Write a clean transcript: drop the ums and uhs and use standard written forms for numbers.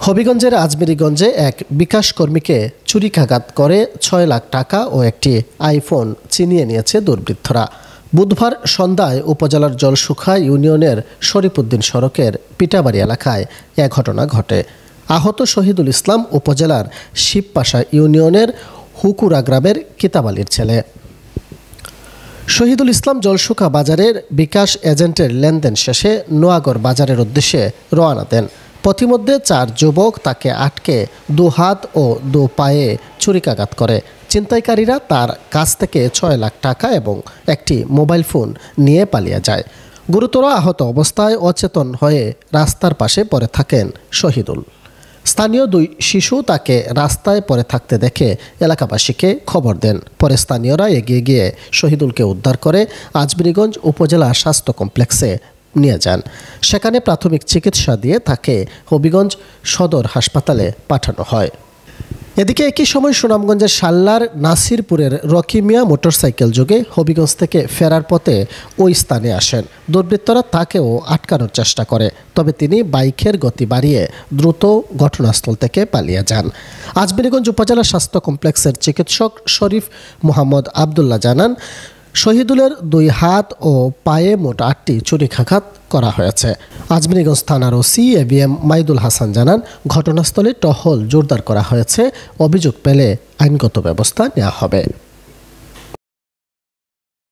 হবিগঞ্জের আজমেরীগঞ্জে এক বিকাশ কর্মীকে ছুরিকাঘাত করে ৬ লাখ টাকা ও একটি আইফোন ছিনিয়ে নিয়েছে দুর্বৃত্তরা। বুধবার সন্ধ্যায় উপজেলার জলসুখা ইউনিয়নের শরীফউদ্দিন সড়কের পিটাবাড়ি এলাকায় এ ঘটনা ঘটে। আহত শহীদুল ইসলাম উপজেলার শিবপাশা ইউনিয়নের হুকুরা গ্রামের কিতাব আলীর ছেলে। শহীদুল ইসলাম জলসুখা বাজারের বিকাশ এজেন্টের লেনদেন শেষে নোয়াগড় বাজারের উদ্দেশ্যে রওনা দেন। পথিমধ্যে ৪ যুবক তাকে আটকে ২ হাত ও ২ পায়ে ছুরিকাঘাত করে। ছিনতাইকারীরা তার কাছ থেকে ৬ লাখ টাকা এবং একটি মোবাইল ফোন নিয়ে পালিয়ে যায়। গুরুতর আহত অবস্থায় অচেতন হয়ে রাস্তার পাশে পড়ে থাকেন শহীদুল। স্থানীয় ২ শিশু তাকে রাস্তায় পড়ে থাকতে দেখে এলাকাবাসীকে খবর দেন। পরে স্থানীয়রা এগিয়ে গিয়ে শহীদুলকে উদ্ধার করে আজমেরীগঞ্জ উপজেলা স্বাস্থ্য কমপ্লেক্সে নিয়ে যান। সেখানে প্রাথমিক চিকিৎসা দিয়ে তাকে হবিগঞ্জ সদর হাসপাতালে পাঠানো হয়। এদিকে একই সময় সুনামগঞ্জের সাল্লার নাসিরপুরের রকি মিয়া মোটরসাইকেল যোগে হবিগঞ্জ থেকে ফেরার পথে ওই স্থানে আসেন। দুর্বৃত্তরা তাকেও আটকানোর চেষ্টা করে, তবে তিনি বাইকের গতি বাড়িয়ে দ্রুত ঘটনাস্থল থেকে পালিয়ে যান। আজমেরীগঞ্জ উপজেলা স্বাস্থ্য কমপ্লেক্সের চিকিৎসক শরীফ মোহাম্মদ আবদুল্লাহ জানান, শহীদুলের ২ হাত ও পায়ে মোট ৮টি ছুরিকাঘাত করা হয়েছে। আজমেরীগঞ্জ থানার ওসি এবিএম মাইদুল হাসান জানান, ঘটনাস্থলে টহল জোরদার করা হয়েছে। অভিযোগ পেলে আইনগত ব্যবস্থা নেওয়া হবে।